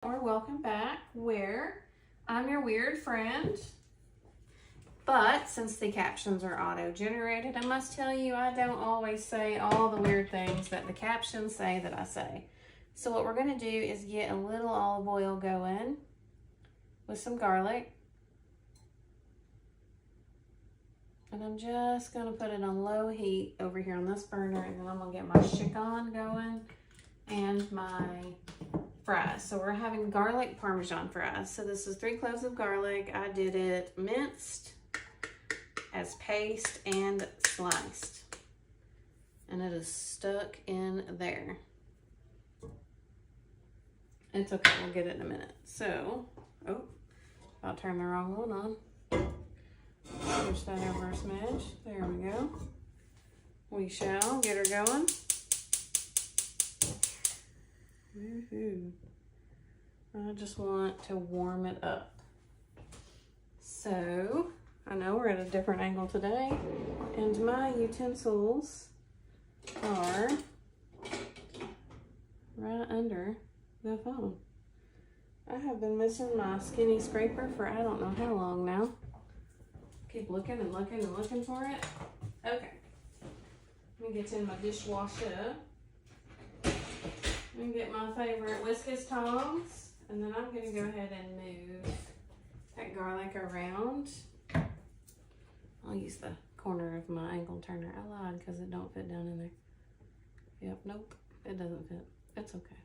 Or welcome back, where I'm your weird friend. But since the captions are auto-generated, I must tell you I don't always say all the weird things that the captions say that I say. So what we're going to do is get a little olive oil going with some garlic. And I'm just going to put it on low heat over here on this burner, and then I'm going to get my chicken going and my fries. So we're having garlic Parmesan fries. So this is 3 cloves of garlic. I did it minced as paste and sliced. And it is stuck in there. It's okay, we'll get it in a minute. So, oh, I'll turn the wrong one on. Push that over a smidge. There we go. We shall get her going. Woohoo. I just want to warm it up. So, I know we're at a different angle today, and my utensils are right under the phone. I have been missing my skinny scraper for I don't know how long now. Keep looking and looking and looking for it. Okay. Let me get in my dishwasher. I'm gonna get my favorite Whiskas tongs, and then I'm gonna go ahead and move that garlic around. I'll use the corner of my angle turner. I lied because it don't fit down in there. Yep, nope, it doesn't fit. It's okay.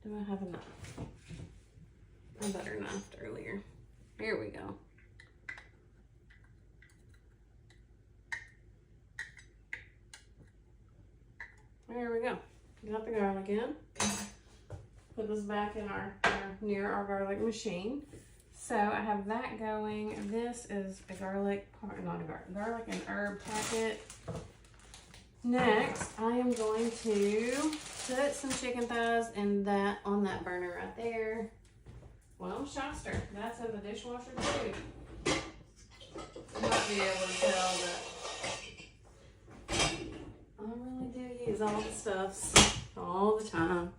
Do I have a knife? I butter knifed earlier. Here we go. There we go. Got the garlic in. Put this back in near our garlic machine. So I have that going. This is a garlic and herb packet. Next, I am going to put some chicken thighs on that burner right there. Well, Shyster, that's in the dishwasher too. You might be able to tell that I really do use all the stuffs all the time.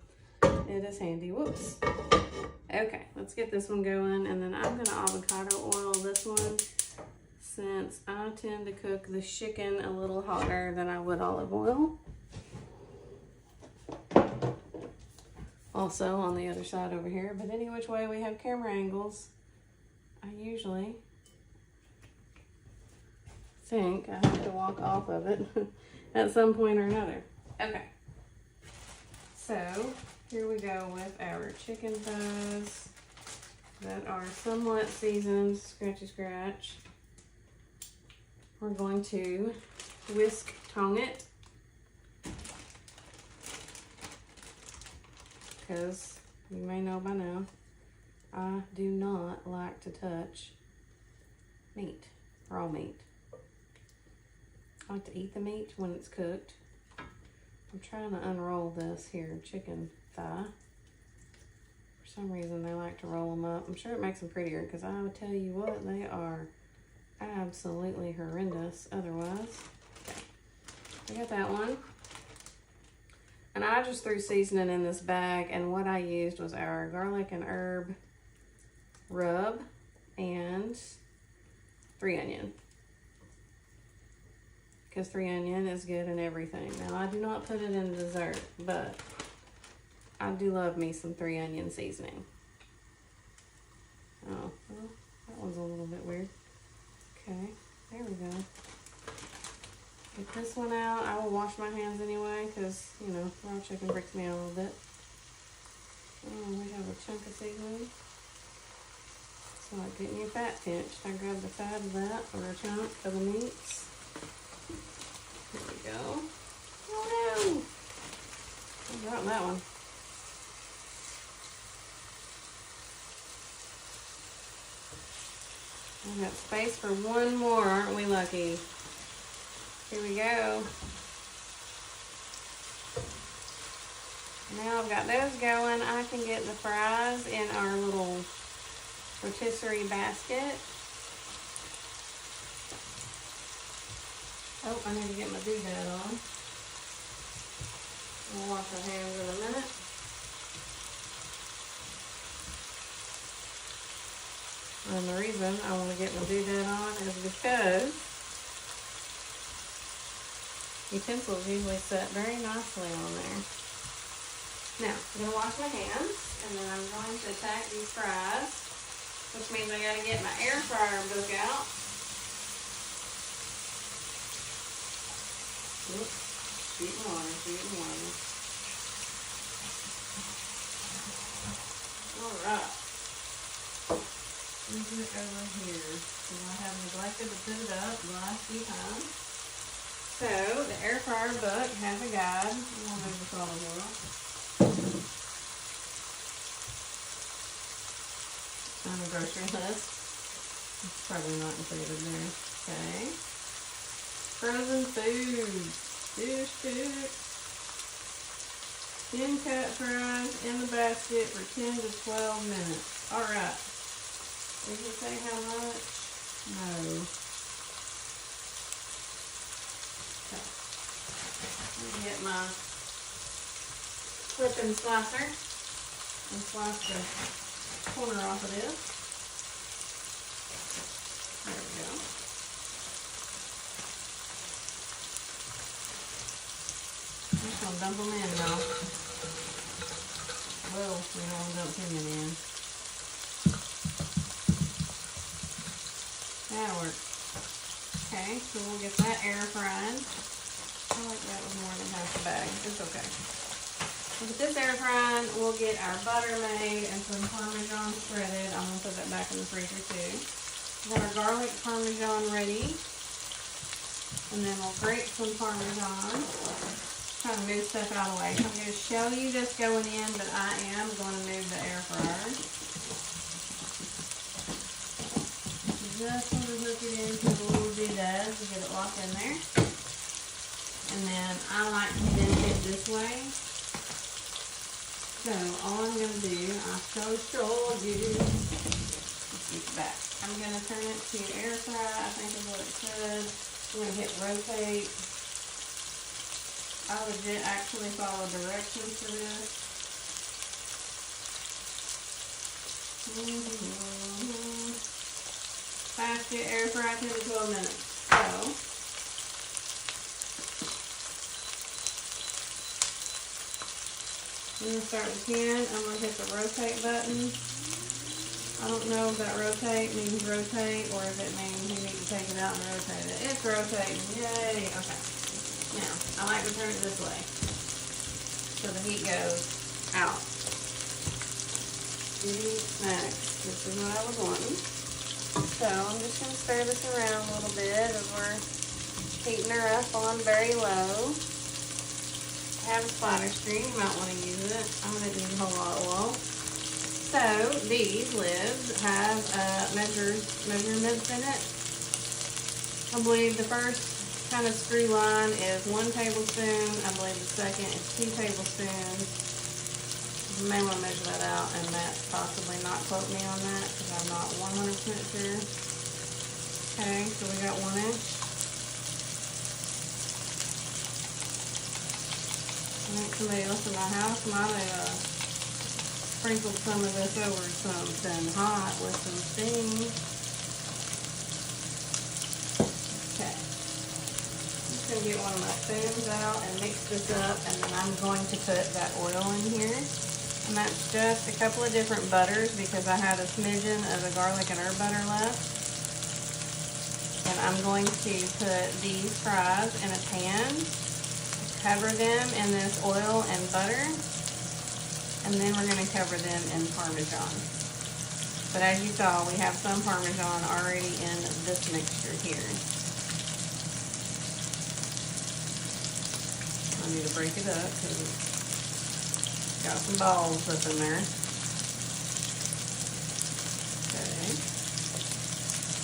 It is handy. Whoops. Okay, let's get this one going, and then I'm gonna avocado oil this one since I tend to cook the chicken a little hotter than I would olive oil. Also on the other side over here, but any which way we have camera angles, I usually think I have to walk off of it at some point or another. Okay, so here we go with our chicken thighs that are somewhat seasoned, scratchy scratch. We're going to whisk tong it because you may know by now, I do not like to touch meat, raw meat. I like to eat the meat when it's cooked. I'm trying to unroll this here chicken thigh. For some reason they like to roll them up. I'm sure it makes them prettier because I will tell you what, they are absolutely horrendous otherwise. Okay. I got that one. And I just threw seasoning in this bag, and what I used was our garlic and herb rub and 3 onion. Because 3 onion is good in everything. Now, I do not put it in dessert, but I do love me some 3 onion seasoning. Oh, well, that one's a little bit weird. Okay, there we go. Get this one out. I will wash my hands anyway, because, you know, raw chicken freaks me out a little bit. Oh, we have a chunk of seasoning. It's like getting your fat pinched. I grabbed the fat of that, or a chunk of the meats. There we go. Oh no! I dropped that one. I got space for one more, aren't we lucky? Here we go. Now I've got those going. I can get the fries in our little rotisserie basket. Oh, I need to get my doodad on. We'll wash our hands in a minute. And the reason I want to get my doodad on is because utensils usually set very nicely on there. Now, I'm going to wash my hands, and then I'm going to attack these fries, which means I got to get my air fryer book out. Oops, shooting water, shooting water. Alright. Move it over here. So I have neglected to put it up the last few times. So, the air fryer book has a guide. I'm going to move this olive oil. On a grocery list. It's probably not included there. Okay. Frozen foods. Fish. Thin cut fries in the basket for 10 to 12 minutes. Alright. Does it say how much? No. Okay. Let me get my flipping slicer and slice the corner off of this. There we go. I'm just going to dump them in now. Well, we don't want to dump too many in. That'll work. Okay, so we'll get that air fried. I like that was more than half the bag. It's okay. We'll get this air fried. We'll get our butter made and some Parmesan shredded. I'm going to put that back in the freezer too. Got our garlic Parmesan ready. And then we'll grate some Parmesan. Trying to move stuff out of the way. So I'm going to show you this going in, but I am going to move the air fryer. Just want to hook it into the little doodad to get it locked in there. And then I like to bend it this way. So all I'm going to do, I showed you. Let's get it back. I'm going to turn it to air fry, I think is what it said. I'm going to hit rotate. I legit actually follow directions for this. Basket air fry 10 to 12 minutes. So, I'm going to start with 10. I'm going to hit the rotate button. I don't know if that rotate means rotate or if it means you need to take it out and rotate it. It's rotating. Yay. Okay. Now, I like to turn it this way so the heat goes out. Next, this is what I was wanting. So I'm just going to stir this around a little bit as we're heating her up on very low. Have a splatter screen, you might want to use it. I'm going to use a whole lot of oil. So these lids have measurements in it. I believe the first kind of screw line is 1 tablespoon. I believe the second is 2 tablespoons. You may want to measure that out and that possibly not quote me on that because I'm not 100% sure. Okay, so we got 1 inch. I think somebody else in my house might have sprinkled some of this over something hot with some steam. Okay. I'm just going to get one of my spoons out and mix this up, and then I'm going to put that oil in here. And that's just a couple of different butters because I had a smidgen of the garlic and herb butter left. And I'm going to put these fries in a pan, cover them in this oil and butter, and then we're going to cover them in Parmesan. But as you saw, we have some Parmesan already in this mixture here. I need to break it up because it's got some balls up in there. Okay.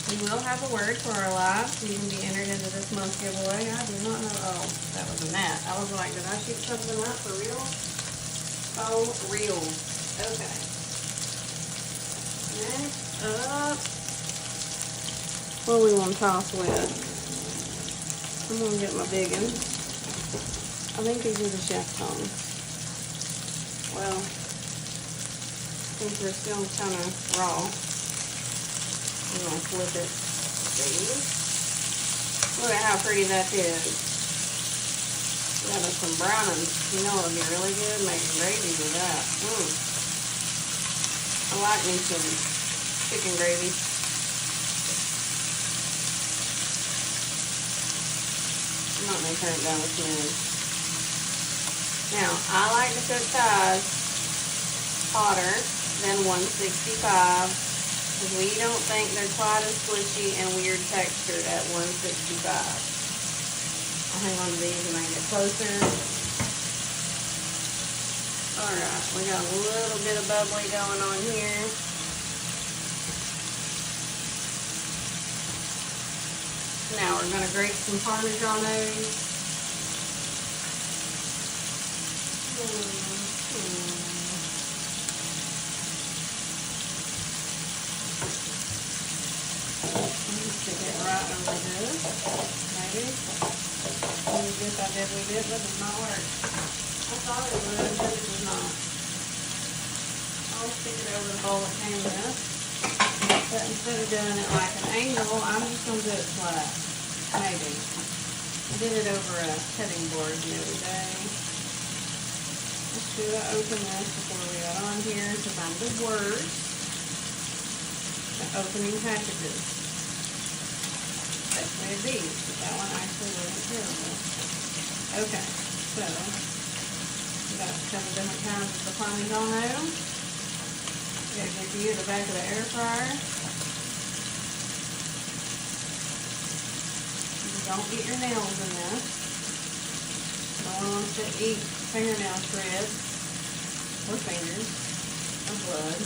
We will have a word for our live, so you can be entered into this month's giveaway. I do not know. Oh, that was a gnat. I was like, did I shoot something up for real? Oh, real. Okay. Next up, what do we want to toss with? I'm going to get my big one. I think these are the chef tongs. Well, since they're still kind of raw, I'm gonna flip it. See? Look at how pretty that is. Got us some brownings. You know it'll be really good making gravy with that. I like me some chicken gravy. I'm not gonna turn it down a smidge. Now, I like to cook thighs hotter than 165 because we don't think they're quite as squishy and weird textured at 165. I'll hang on to these and I get closer. Alright, we got a little bit of bubbly going on here. Now we're going to grate some Parmesan. Stick it right over this, maybe. Use this, I did with it, but it does not work. I thought it would, but it does not. I'll stick it over the bowl it came with. But instead of doing it like an angle, I'm just going to do it flat. Maybe. I did it over a cutting board the other day. Let's do I open this before we got on here because I'm the worst at opening packages. Especially of these, but that one actually wasn't terrible. Okay, so we got a couple different kinds of the Parmesan. Got a good view of the back of the air fryer. Don't get your nails in this. No one wants to eat fingernail shreds or fingers or blood.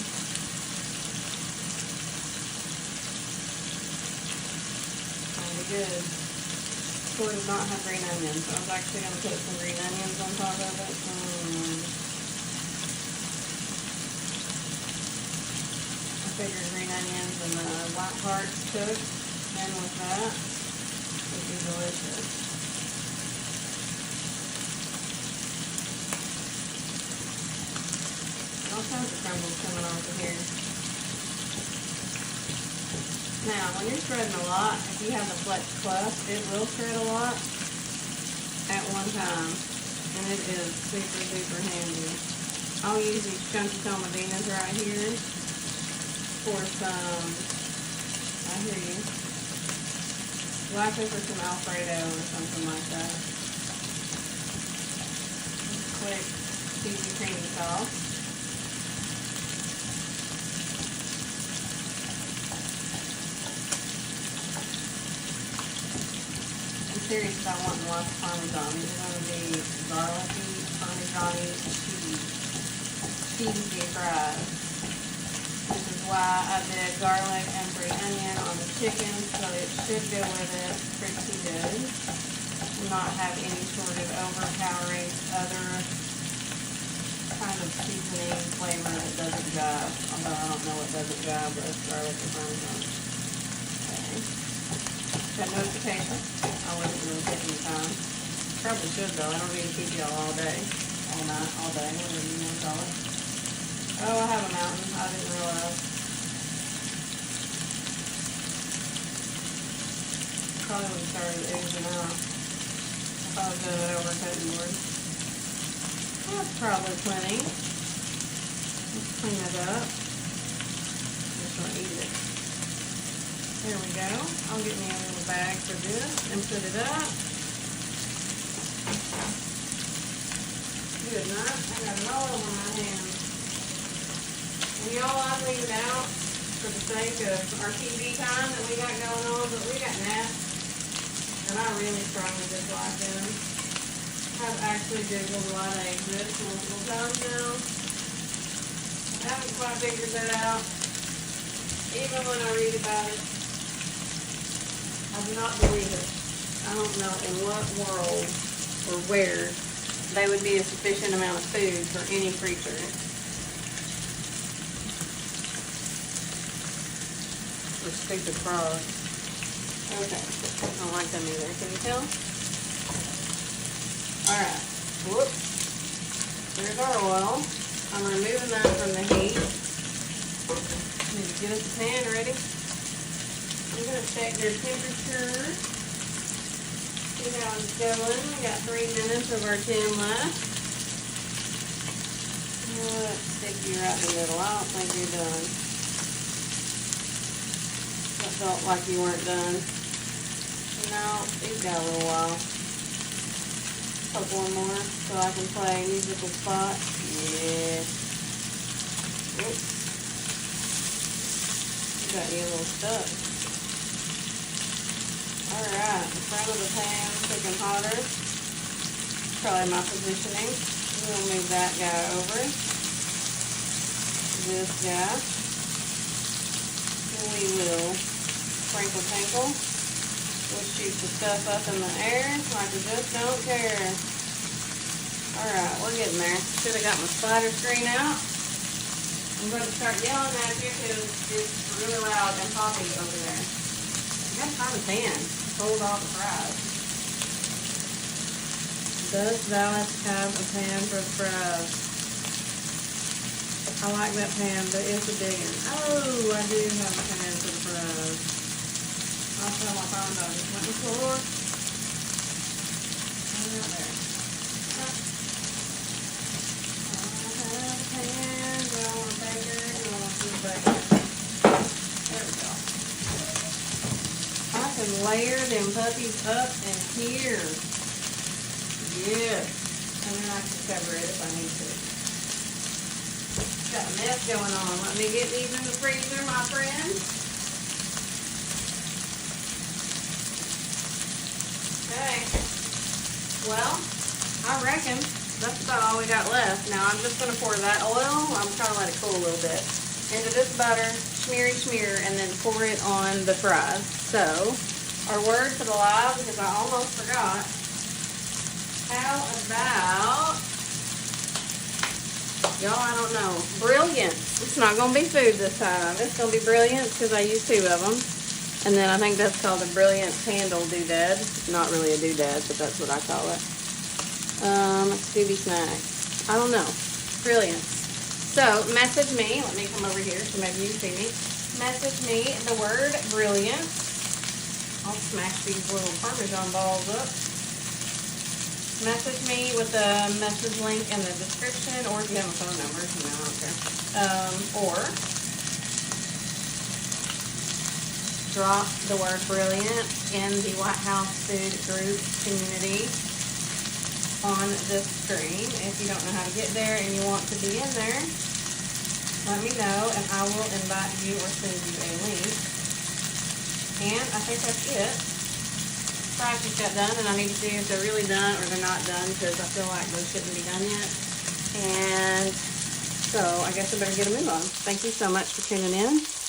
Kinda good. So it does not have green onions. So I was actually going to put some green onions on top of it. I figured green onions and the white parts cooked in with that. Would be delicious. All kinds of crumbles coming off of here. Now, when you're shredding a lot, if you have the flex clef, it will shred a lot at one time. And it is super, super handy. I'll use these chunky tomatillos right here for some, I hear you. Likely for some Alfredo or something like that. Quick, cheesy creamy sauce. I'm serious about wanting lots of Parmesan. These are going to be garlicky, Parmesan-y, cheesy fries. This is why I did garlic and free onion on the chicken, so it should go with it pretty good. Not have any sort of overpowering other kind of seasoning flavor that doesn't jive. Although I don't know what doesn't jive with garlic and Parmesan. Okay. Got notification. I wasn't really taking the time. Probably should though. I don't need to keep y'all all day, all night, all day, whatever you want to call it. Oh, I have a mountain. I didn't realize. Probably would have started oozing out. I thought I was doing it over a cutting board. That's probably plenty. Let's clean it up. Just want to eat it. There we go. I'll get me a little bag for this and put it up. Good night. I got it all over my hands. And y'all, I leave it out for the sake of our TV time that we got going on, but we got naps, and I really strongly dislike them. I've actually Googled why they exist multiple times now. I haven't quite figured that out. Even when I read about it, I do not believe it. I don't know in what world or where they would be a sufficient amount of food for any creature. Or stupid frog. Okay, I don't like them either. Can you tell? Alright, whoops. There's our oil. I'm removing that from the heat. Need to get us a pan ready. I'm going to check their temperature. See how it's going. We got 3 minutes of our 10 left. Let's stick you right in the middle. I don't think you're done. That felt like you weren't done. No, you've got a little while. Couple more so I can play musical spot. Yeah. Oops. You got you a little stuck. Alright, the front of the pan cooking hotter. Probably my positioning. We'll move that guy over. This guy. We will sprinkle tinkle. We'll shoot the stuff up in the air like we just don't care. Alright, we're getting there. Should have got my slider screen out. I'm going to start yelling at you because it's really loud and poppy over there. I gotta find a pan to hold all the fries. Does Dallas have a pan for the fries? I like that pan, but it's a big one. Oh, I do have a pan for the fries. I'll tell my phone about it. Went before. Right there. I have a pan. Do I want a baker? Do I want to baker? There we go. I can layer them puppies up in here. Yes. And then I can cover it if I need to. Got a mess going on. Let me get these in the freezer, my friend. Okay. Well, I reckon that's about all we got left. Now I'm just going to pour that oil. I'm trying to let it cool a little bit. Into this butter, smear, and then pour it on the fries. So, our word for the live, because I almost forgot. How about, y'all, I don't know, brilliance. It's not going to be food this time. It's going to be brilliance because I used 2 of them. And then I think that's called a brilliant candle doodad. Not really a doodad, but that's what I call it. Scooby snacks. I don't know. Brilliance. So, message me. Let me come over here so maybe you can see me. Message me the word brilliance. I'll smash these little Parmesan balls up. Message me with the message link in the description, or if you have a phone number, you know, I don't care. Or drop the word brilliant in the White House Food Group community on this screen. If you don't know how to get there and you want to be in there, let me know and I will invite you or send you a link. And I think that's it. Fries just got done, and I need to see if they're really done or they're not done because I feel like those shouldn't be done yet. And so I guess I better get a move on. Thank you so much for tuning in.